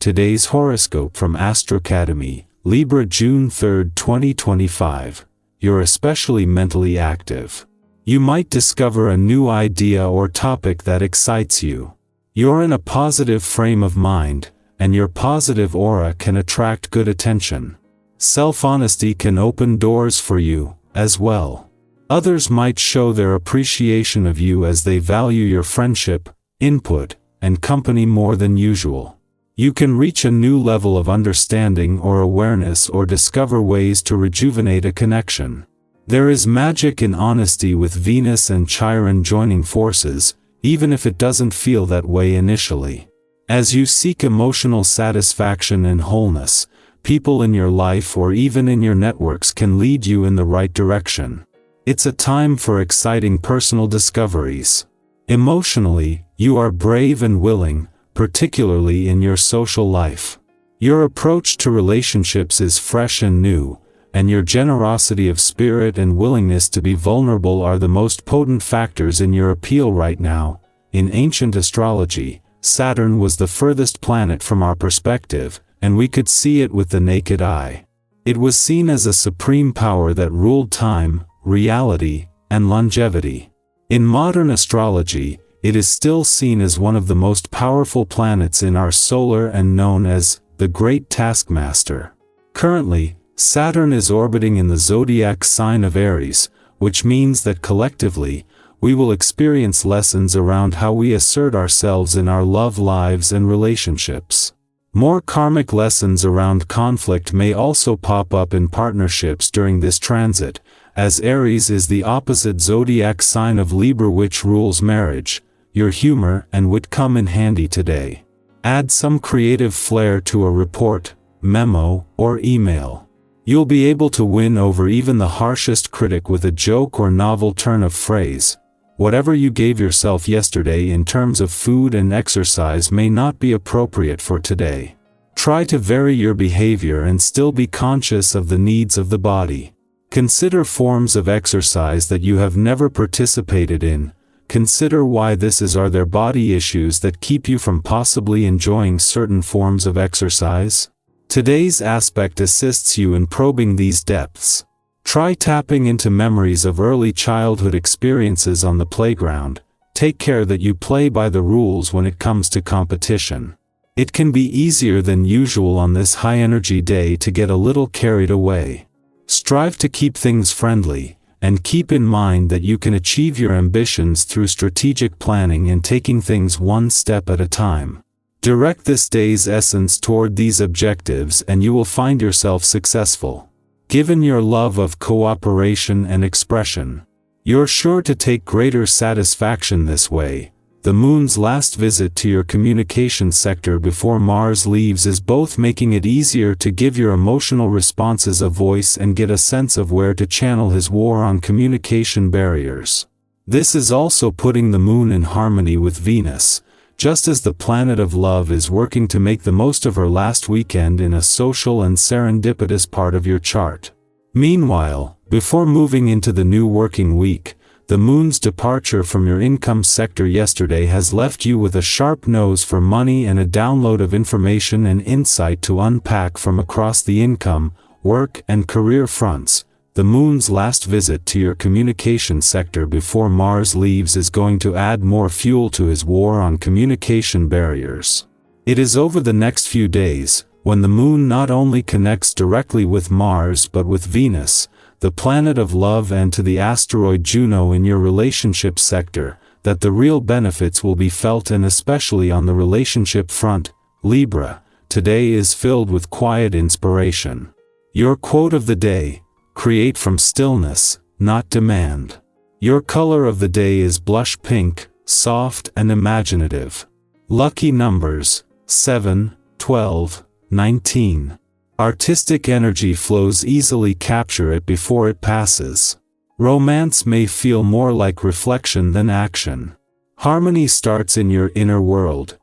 Today's horoscope from Astro Academy, Libra, June 3, 2025. You're especially mentally active. You might discover a new idea or topic that excites you. You're in a positive frame of mind, and your positive aura can attract good attention. Self-honesty can open doors for you, as well. Others might show their appreciation of you as they value your friendship, input, and company more than usual. You can reach a new level of understanding or awareness or discover ways to rejuvenate a connection. There is magic in honesty with Venus and Chiron joining forces, even if it doesn't feel that way initially. As you seek emotional satisfaction and wholeness, people in your life or even in your networks can lead you in the right direction. It's a time for exciting personal discoveries. Emotionally, you are brave and willing, particularly in your social life. Your approach to relationships is fresh and new, and your generosity of spirit and willingness to be vulnerable are the most potent factors in your appeal right now. In ancient astrology, Saturn was the furthest planet from our perspective, and we could see it with the naked eye. It was seen as a supreme power that ruled time, reality, and longevity. In modern astrology, it is still seen as one of the most powerful planets in our solar and known as the Great Taskmaster. Currently, Saturn is orbiting in the zodiac sign of Aries, which means that collectively, we will experience lessons around how we assert ourselves in our love lives and relationships. More karmic lessons around conflict may also pop up in partnerships during this transit, as Aries is the opposite zodiac sign of Libra, which rules marriage. Your humor and wit come in handy today. Add some creative flair to a report, memo, or email. You'll be able to win over even the harshest critic with a joke or novel turn of phrase. Whatever you gave yourself yesterday in terms of food and exercise may not be appropriate for today. Try to vary your behavior and still be conscious of the needs of the body. Consider forms of exercise that you have never participated in. Consider why are there body issues that keep you from possibly enjoying certain forms of exercise? Today's aspect assists you in probing these depths. Try tapping into memories of early childhood experiences on the playground. Take care that you play by the rules when it comes to competition. It can be easier than usual on this high-energy day to get a little carried away. Strive to keep things friendly, and keep in mind that you can achieve your ambitions through strategic planning and taking things one step at a time. Direct this day's essence toward these objectives and you will find yourself successful. Given your love of cooperation and expression, you're sure to take greater satisfaction this way. The moon's last visit to your communication sector before Mars leaves is both making it easier to give your emotional responses a voice and get a sense of where to channel his war on communication barriers. This is also putting the moon in harmony with Venus, just as the planet of love is working to make the most of her last weekend in a social and serendipitous part of your chart. Meanwhile, before moving into the new working week, the moon's departure from your income sector yesterday has left you with a sharp nose for money and a download of information and insight to unpack from across the income, work, and career fronts. The moon's last visit to your communication sector before Mars leaves is going to add more fuel to his war on communication barriers. It is over the next few days, when the moon not only connects directly with Mars but with Venus, the planet of love, and to the asteroid Juno in your relationship sector, that the real benefits will be felt, and especially on the relationship front. Libra, today is filled with quiet inspiration. Your quote of the day: create from stillness, not demand. Your color of the day is blush pink, soft and imaginative. Lucky numbers: 7, 12, 19. Artistic energy flows easily, capture it before it passes. Romance may feel more like reflection than action. Harmony starts in your inner world.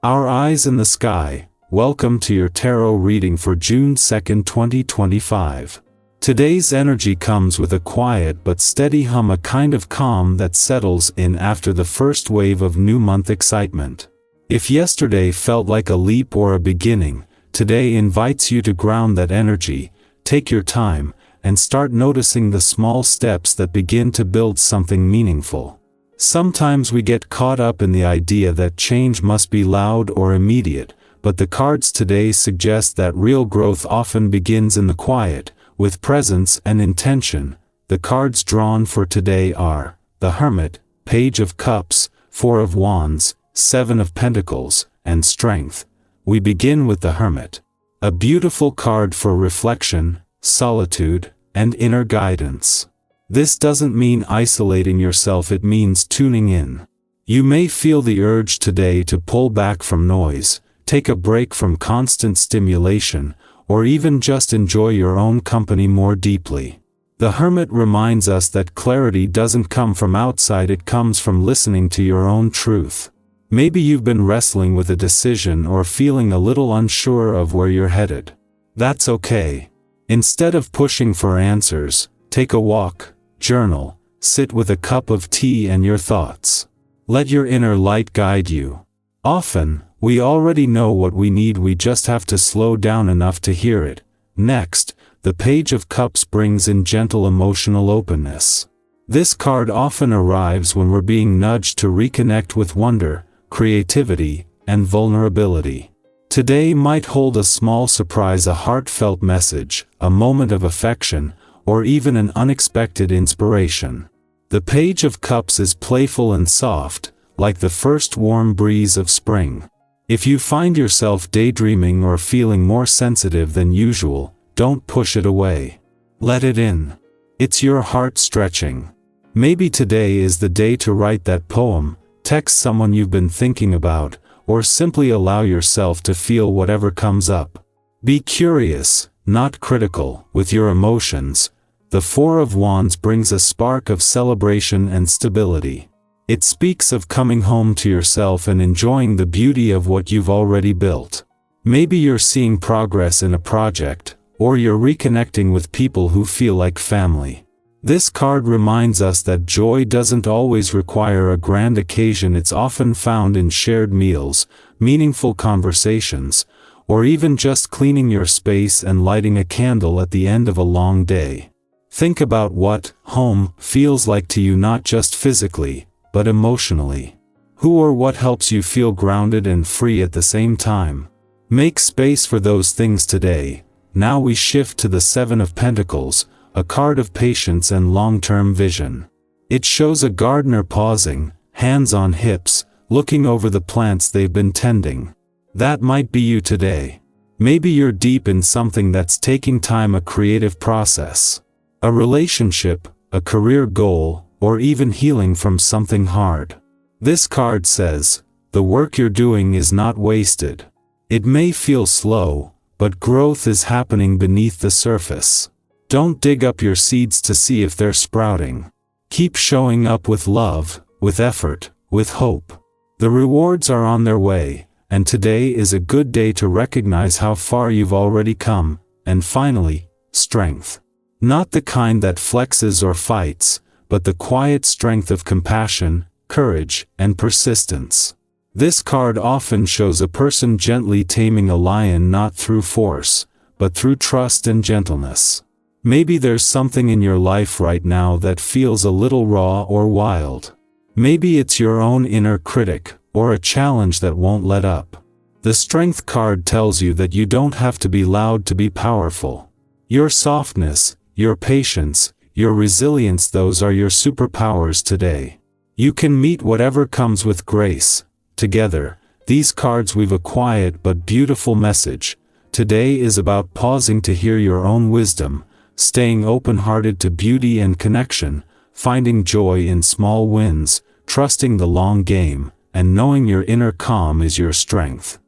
Our eyes in the sky. Welcome to your tarot reading for June 2, 2025. Today's energy comes with a quiet but steady hum, a kind of calm that settles in after the first wave of new month excitement. If yesterday felt like a leap or a beginning, today invites you to ground that energy, take your time, and start noticing the small steps that begin to build something meaningful. Sometimes we get caught up in the idea that change must be loud or immediate, but the cards today suggest that real growth often begins in the quiet, with presence and intention. The cards drawn for today are the Hermit, Page of Cups, Four of Wands, Seven of Pentacles, and Strength. We begin with the Hermit. A beautiful card for reflection, solitude, and inner guidance. This doesn't mean isolating yourself, it means tuning in. You may feel the urge today to pull back from noise, take a break from constant stimulation, or even just enjoy your own company more deeply. The Hermit reminds us that clarity doesn't come from outside, it comes from listening to your own truth. Maybe you've been wrestling with a decision or feeling a little unsure of where you're headed. That's okay. Instead of pushing for answers, take a walk, journal, sit with a cup of tea and your thoughts. Let your inner light guide you. Often, we already know what we need, we just have to slow down enough to hear it. Next, the Page of Cups brings in gentle emotional openness. This card often arrives when we're being nudged to reconnect with wonder, creativity, and vulnerability. Today might hold a small surprise, a heartfelt message, a moment of affection, or even an unexpected inspiration. The Page of Cups is playful and soft, like the first warm breeze of spring. If you find yourself daydreaming or feeling more sensitive than usual, don't push it away. Let it in. It's your heart stretching. Maybe today is the day to write that poem, text someone you've been thinking about, or simply allow yourself to feel whatever comes up. Be curious, not critical, with your emotions. The Four of Wands brings a spark of celebration and stability. It speaks of coming home to yourself and enjoying the beauty of what you've already built. Maybe you're seeing progress in a project, or you're reconnecting with people who feel like family. This card reminds us that joy doesn't always require a grand occasion, it's often found in shared meals, meaningful conversations, or even just cleaning your space and lighting a candle at the end of a long day. Think about what home feels like to you, not just physically, but emotionally. Who or what helps you feel grounded and free at the same time? Make space for those things today. Now we shift to the Seven of Pentacles, a card of patience and long-term vision. It shows a gardener pausing, hands on hips, looking over the plants they've been tending. That might be you today. Maybe you're deep in something that's taking time, a creative process, a relationship, a career goal, or even healing from something hard. This card says, the work you're doing is not wasted. It may feel slow, but growth is happening beneath the surface. Don't dig up your seeds to see if they're sprouting. Keep showing up with love, with effort, with hope. The rewards are on their way, and today is a good day to recognize how far you've already come. And finally, strength. Not the kind that flexes or fights, but the quiet strength of compassion, courage, and persistence. This card often shows a person gently taming a lion, not through force, but through trust and gentleness. Maybe there's something in your life right now that feels a little raw or wild. Maybe it's your own inner critic, or a challenge that won't let up. The Strength card tells you that you don't have to be loud to be powerful. Your softness, your patience, your resilience, those are your superpowers today. You can meet whatever comes with grace. Together, these cards weave a quiet but beautiful message. Today is about pausing to hear your own wisdom, staying open-hearted to beauty and connection, finding joy in small wins, trusting the long game, and knowing your inner calm is your strength.